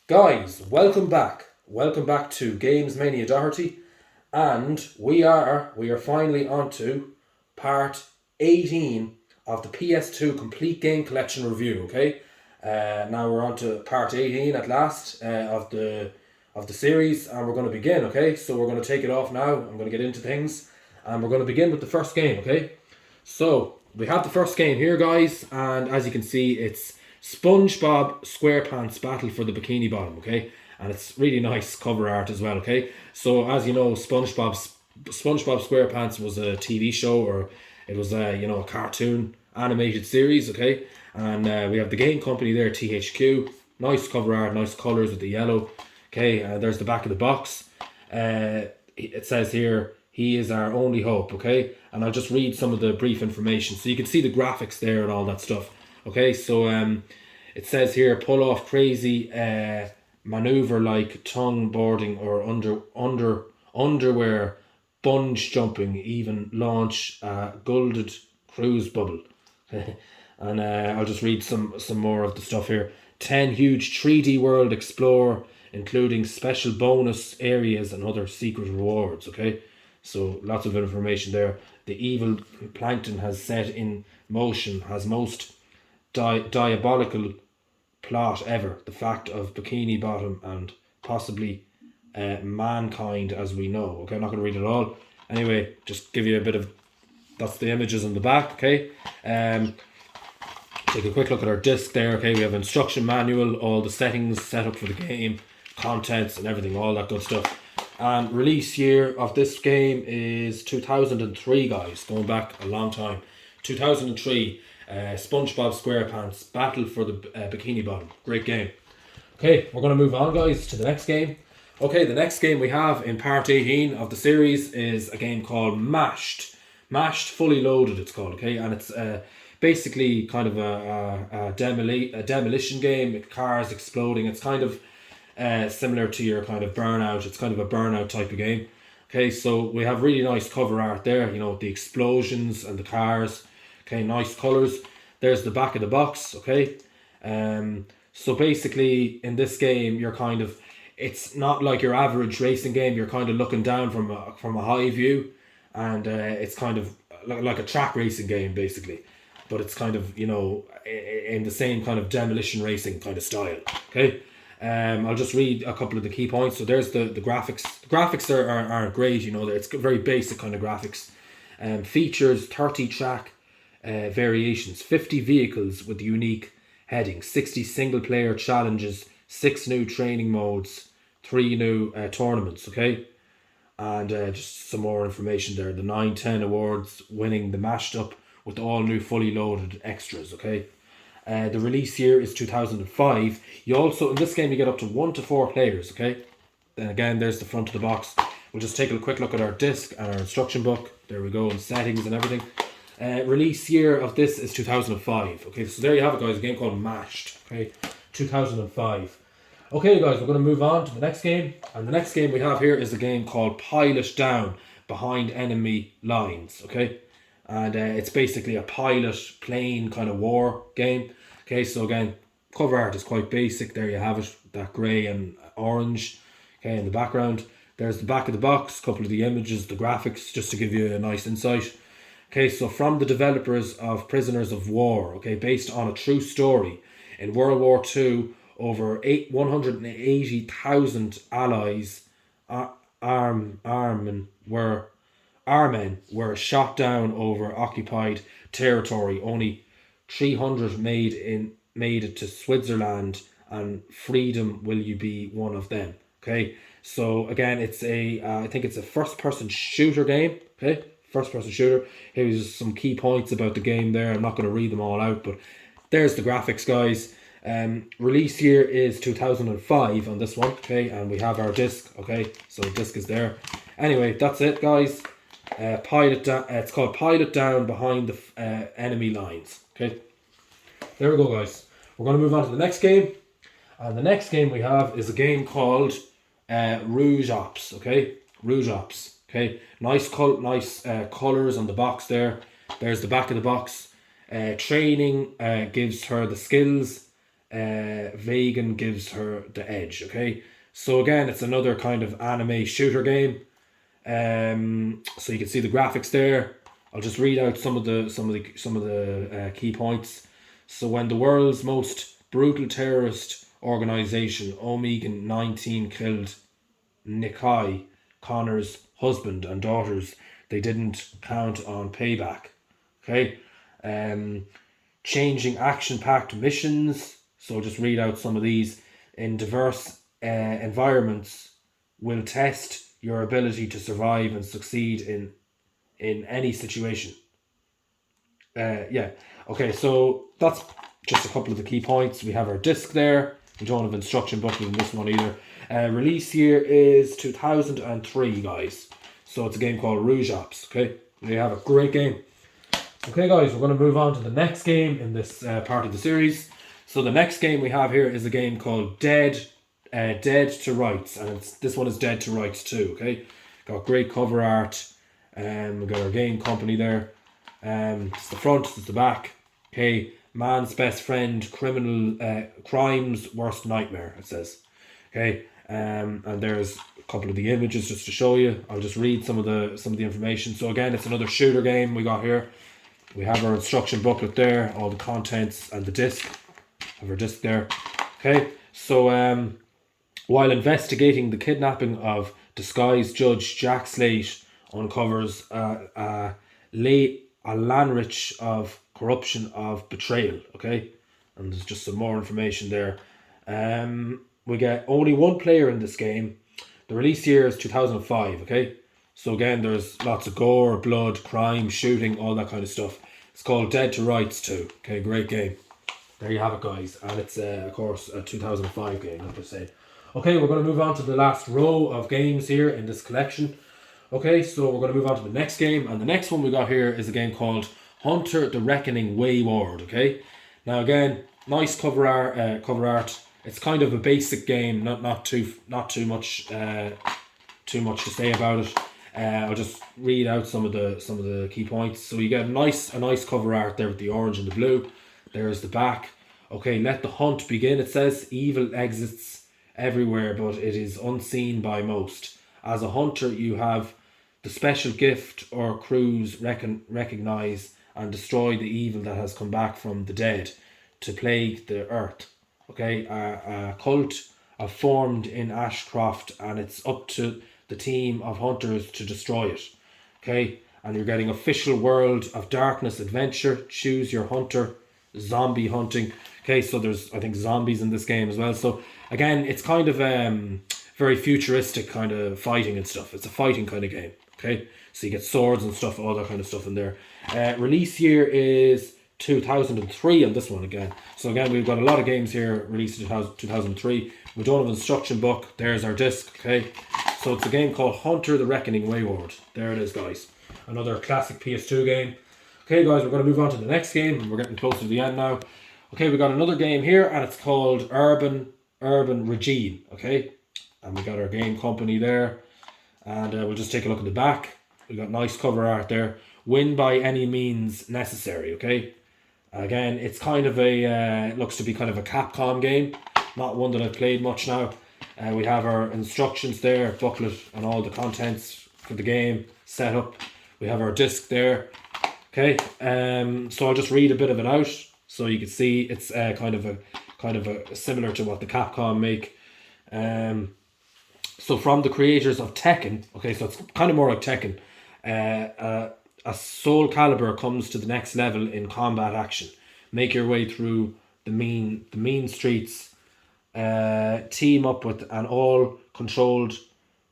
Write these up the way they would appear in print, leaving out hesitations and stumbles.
Guys, welcome back. Welcome back to Games Mania Doherty. And we are finally on to part 18 of the PS2 Complete Game Collection review, okay? Now we're on to part 18 at last of the series, and we're going to begin, okay? So we're going to take it off now. I'm going to get into things, and we're going to begin with the first game, okay? So we have the first game here, guys, and as you can see, it's SpongeBob SquarePants Battle for the Bikini Bottom, okay? And it's really nice cover art as well, okay? So as you know, SpongeBob SquarePants was a TV show, or it was a cartoon animated series, okay? And we have the game company there, THQ. Nice cover art, nice colors with the yellow. Okay, there's the back of the box. It says here, he is our only hope, okay? And I'll just read some of the brief information so you can see the graphics there and all that stuff. Okay, so it says here, pull off crazy maneuver like tongue boarding or underwear bunge jumping, even launch a gilded cruise bubble. And I'll just read some more of the stuff here. 10 huge 3D world explore, including special bonus areas and other secret rewards, okay? So lots of information there. The evil plankton has set in motion, has most diabolical plot ever. The fact of Bikini Bottom and possibly mankind as we know. Okay, I'm not going to read it all. Anyway, just give you a bit of... That's the images on the back, okay? Take a quick look at our disc there, okay? We have instruction manual, all the settings set up for the game, contents and everything, all that good stuff. And release year of this game is 2003, guys, going back a long time. 2003, SpongeBob SquarePants Battle for the Bikini Bottom. Great game. Okay, we're going to move on, guys, to the next game. Okay, the next game we have in part 18 of the series is a game called Mashed. Mashed Fully Loaded, it's called, okay? And it's basically kind of a demolition game, cars exploding. It's kind of similar to your kind of Burnout. It's kind of a Burnout type of game. Okay, so we have really nice cover art there, the explosions and the cars. Okay, nice colours. There's the back of the box, okay? So basically, in this game, it's not like your average racing game. You're kind of looking down from a high view, and it's kind of like a track racing game, basically. But it's kind of, in the same kind of demolition racing kind of style, okay? I'll just read a couple of the key points. So there's the graphics. The graphics there are great, it's very basic kind of graphics. Features 30 track variations, 50 vehicles with unique headings, 60 single player challenges, 6 new training modes, 3 new tournaments, okay? And just some more information there. The 910 awards winning the mashed up with all new fully loaded extras, okay? The release year is 2005. You also, in this game, you get up to 1 to 4 players, okay? Then again, there's the front of the box. We'll just take a quick look at our disc and our instruction book. There we go, and settings and everything. Release year of this is 2005. Okay, so there you have it, guys. A game called Mashed. Okay, 2005. Okay, guys, we're going to move on to the next game. And the next game we have here is a game called Pilot Down Behind Enemy Lines. Okay, and it's basically a pilot plane kind of war game. Okay, so again, cover art is quite basic. There you have it, that grey and orange. Okay, in the background. There's the back of the box, a couple of the images, the graphics, just to give you a nice insight. Okay, so from the developers of Prisoners of War, okay, based on a true story. In World War II, over 180,000 Allies Armen were shot down over occupied territory. Only 300 made it to Switzerland, and freedom will you be one of them. Okay, so again, it's I think it's a first-person shooter game. Okay, first-person shooter. Here's some key points about the game there. I'm not going to read them all out, but there's the graphics, guys. Release year is 2005 on this one, okay, and we have our disc, okay, so the disc is there. Anyway, that's it, guys. It's called Pilot Down Behind the Enemy Lines, okay. There we go, guys. We're going to move on to the next game, and the next game we have is a game called Rouge Ops, okay, Rouge Ops, okay. Nice colors on the box there. There's the back of the box. Training gives her the skills Vegan gives her the edge. Okay, so again, it's another kind of anime shooter game. So you can see the graphics there. I'll just read out some of the key points. So when the world's most brutal terrorist organization, Omega 19, killed Nikai, Connor's husband and daughters, they didn't count on payback. Okay, changing action-packed missions. So just read out some of these. In diverse environments, will test your ability to survive and succeed in any situation. Yeah. Okay, so that's just a couple of the key points. We have our disc there. We don't have instruction booklet in this one either. Release year is 2003, guys. So it's a game called Rouge Ops. Okay, we have a great game. Okay, guys, we're going to move on to the next game in this part of the series. So the next game we have here is a game called Dead to Rights, and this one is Dead to Rights 2. Okay, got great cover art. We got our game company there. It's the front, it's the back. Okay, man's best friend, crime's worst nightmare. It says. Okay, and there's a couple of the images just to show you. I'll just read some of the information. So again, it's another shooter game we got here. We have our instruction booklet there, all the contents and the disc. Have our disc there. Okay, so while investigating the kidnapping of disguised Judge Jack Slate uncovers a Lanrich of corruption of betrayal. Okay, and there's just some more information there. We get only one player in this game. The release year is 2005. Okay, so again, there's lots of gore, blood, crime, shooting, all that kind of stuff. It's called Dead to Rights 2. Okay, great game. There you have it, guys. And it's, of course, a 2005 game, like I said. Okay, we're going to move on to the last row of games here in this collection. Okay, so we're going to move on to the next game. And the next one we got here is a game called Hunter the Reckoning Wayward. Okay, now again, nice cover art. It's kind of a basic game, not too much to say about it. I'll just read out some of the key points. So you get a nice cover art there with the orange and the blue. There's the back. Okay, let the hunt begin. It says evil exists everywhere, but it is unseen by most. As a hunter, you have the special gift or crews recognize and destroy the evil that has come back from the dead to plague the earth. Okay, a cult are formed in Ashcroft, and it's up to the team of hunters to destroy it. Okay, and you're getting official World of Darkness adventure. Choose your hunter. Zombie hunting. Okay, so there's, I think, zombies in this game as well. So again, it's kind of very futuristic kind of fighting and stuff. It's a fighting kind of game. Okay, so you get swords and stuff, all that kind of stuff in there. Release year is 2003 on this one again. So again, we've got a lot of games here released in 2003. We don't have an instruction book. There's our disc. Okay, so it's a game called Hunter the Reckoning Wayward. There it is, guys. Another classic PS2 game. Okay, guys, we're going to move on to the next game. We're getting close to the end now. Okay, we got another game here, and it's called Urban Regime. Okay, and we got our game company there, and we'll just take a look at the back. We got nice cover art there. Win by any means necessary. Okay, again, it's kind of a looks to be kind of a Capcom game, not one that I've played much now. We have our instructions there, booklet, and all the contents for the game set up. We have our disc there. Okay, so I'll just read a bit of it out so you can see it's kind of a similar to what the Capcom make. So from the creators of Tekken, okay, so it's kind of more like Tekken. A Soul Calibur comes to the next level in combat action. Make your way through the mean streets. Team up with an all controlled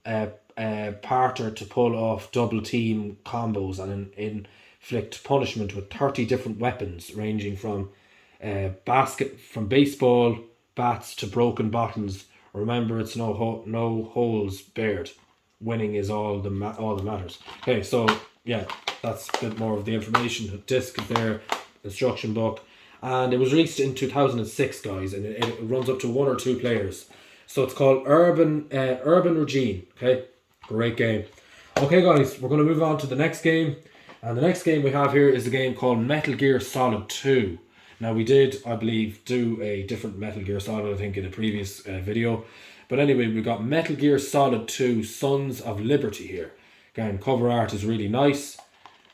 partner to pull off double team combos and inflict punishment with 30 different weapons ranging from baseball bats to broken bottles. Remember, it's no holes barred. Winning is all that matters. Okay, so yeah, that's a bit more of the information. The disc is there, instruction book, and it was released in 2006, guys, and it runs up to 1 or 2 players. So it's called Urban Regime. Okay, great game. Okay, guys, we're going to move on to the next game. And the next game we have here is a game called Metal Gear Solid 2. Now we did, I believe, do a different Metal Gear Solid, I think, in a previous video. But anyway, we got Metal Gear Solid 2 Sons of Liberty here. Again, cover art is really nice.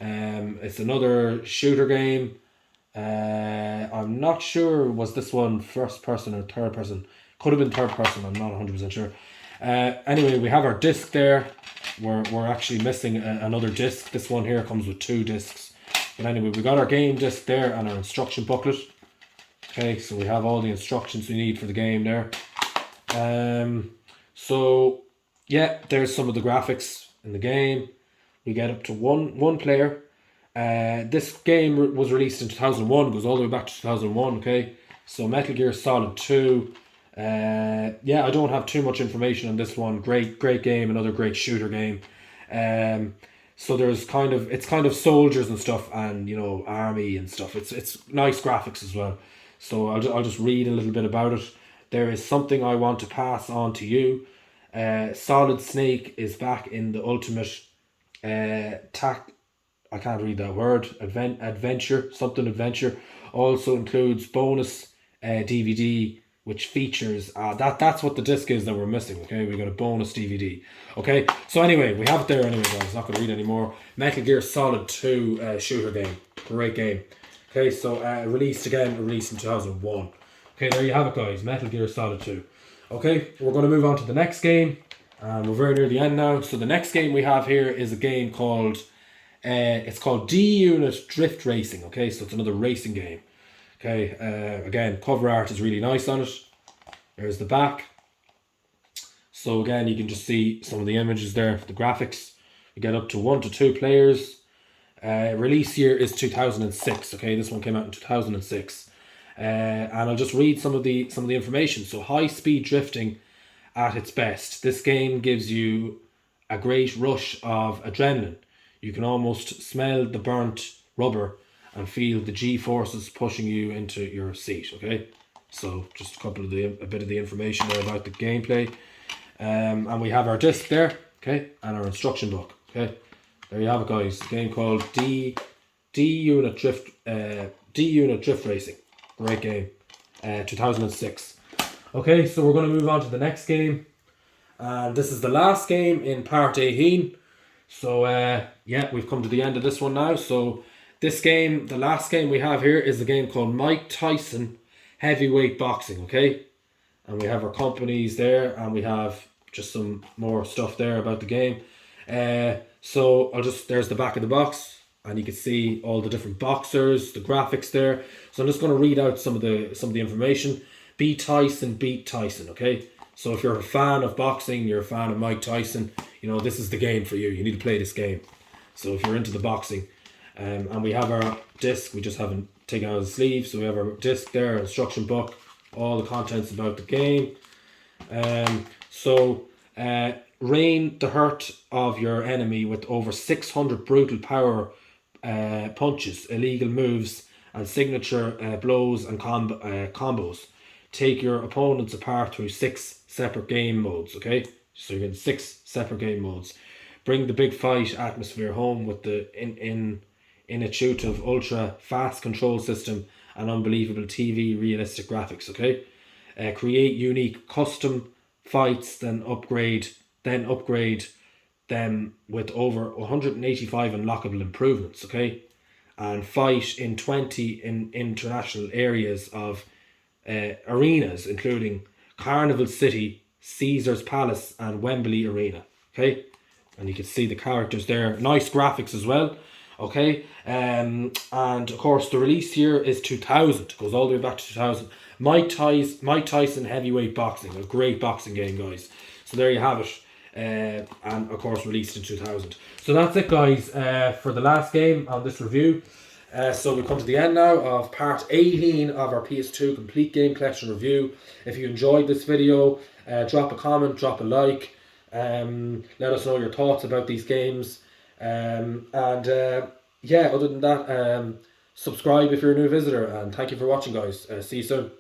It's another shooter game. I'm not sure, was this one first person or third person? Could have been third person, I'm not 100% sure. Anyway, we have our disc there. We're actually missing another disc. This one here comes with 2 discs. But anyway, we got our game disc there and our instruction booklet. Okay, so we have all the instructions we need for the game there. So yeah, there's some of the graphics in the game. We get up to one player. This game was released in 2001, goes all the way back to 2001, okay? So Metal Gear Solid 2. Yeah, I don't have too much information on this one. Great game, another great shooter game. So there's it's kind of soldiers and stuff, and army and stuff. It's nice graphics as well. So I'll just read a little bit about it. There is something I want to pass on to you. Solid Snake is back in the ultimate I can't read that word. Adventure. Also includes bonus DVD, which features that's what the disc is that we're missing. Okay, we got a bonus DVD. Okay, so anyway, we have it there anyway, guys. Not gonna read anymore. Metal Gear Solid 2 shooter game. Great game. Okay, so released in 2001. Okay, there you have it, guys. Metal Gear Solid 2. Okay, we're going to move on to the next game. We're very near the end now. So the next game we have here is a game called it's called DUnit Drift Racing. Okay, so it's another racing game. Okay, again, cover art is really nice on it. There's the back. So again, you can just see some of the images there, the graphics. You get up to 1 to 2 players. Release year is 2006. Okay, this one came out in 2006. And I'll just read some of the information. So high speed drifting at its best. This game gives you a great rush of adrenaline. You can almost smell the burnt rubber and feel the G-forces pushing you into your seat. Okay, so just a bit of the information there about the gameplay. And we have our disc there. Okay, and our instruction book. Okay, there you have it, guys. A game called DUnit Drift Racing. Great game. 2006. Okay, so we're going to move on to the next game. And this is the last game in part 18. So yeah, we've come to the end of this one now. So this game, the last game we have here is a game called Mike Tyson Heavyweight Boxing. Okay, and we have our companies there, and we have just some more stuff there about the game. So there's the back of the box, and you can see all the different boxers, the graphics there. So I'm just going to read out some of the information. Beat Tyson. Okay, so if you're a fan of boxing, you're a fan of Mike Tyson, this is the game for you. You need to play this game. So if you're into the boxing, and we have our disc, we just haven't taken out the sleeve. So we have our disc there, our instruction book, all the contents about the game. Rain the hurt of your enemy with over 600 brutal power punches, illegal moves, and signature blows and combos. Take your opponents apart through 6 separate game modes. Okay, so you get 6 separate game modes. Bring the big fight atmosphere home with the intuitive ultra fast control system and unbelievable TV realistic graphics. Okay, create unique custom fights, then upgrade them with over 185 unlockable improvements. Okay, and fight in 20 in international areas of arenas, including Carnival City, Caesar's Palace, and Wembley Arena. Okay, and you can see the characters there. Nice graphics as well. Okay, and of course the release year is 2000. It goes all the way back to 2000. Mike Tyson Heavyweight Boxing, a great boxing game, guys. So there you have it. And of course released in 2000. So that's it, guys, for the last game on this review. So we've come to the end now of part 18 of our PS2 complete game collection review. If you enjoyed this video, drop a comment, drop a like, let us know your thoughts about these games, yeah, other than that, subscribe if you're a new visitor, and thank you for watching, guys. See you soon.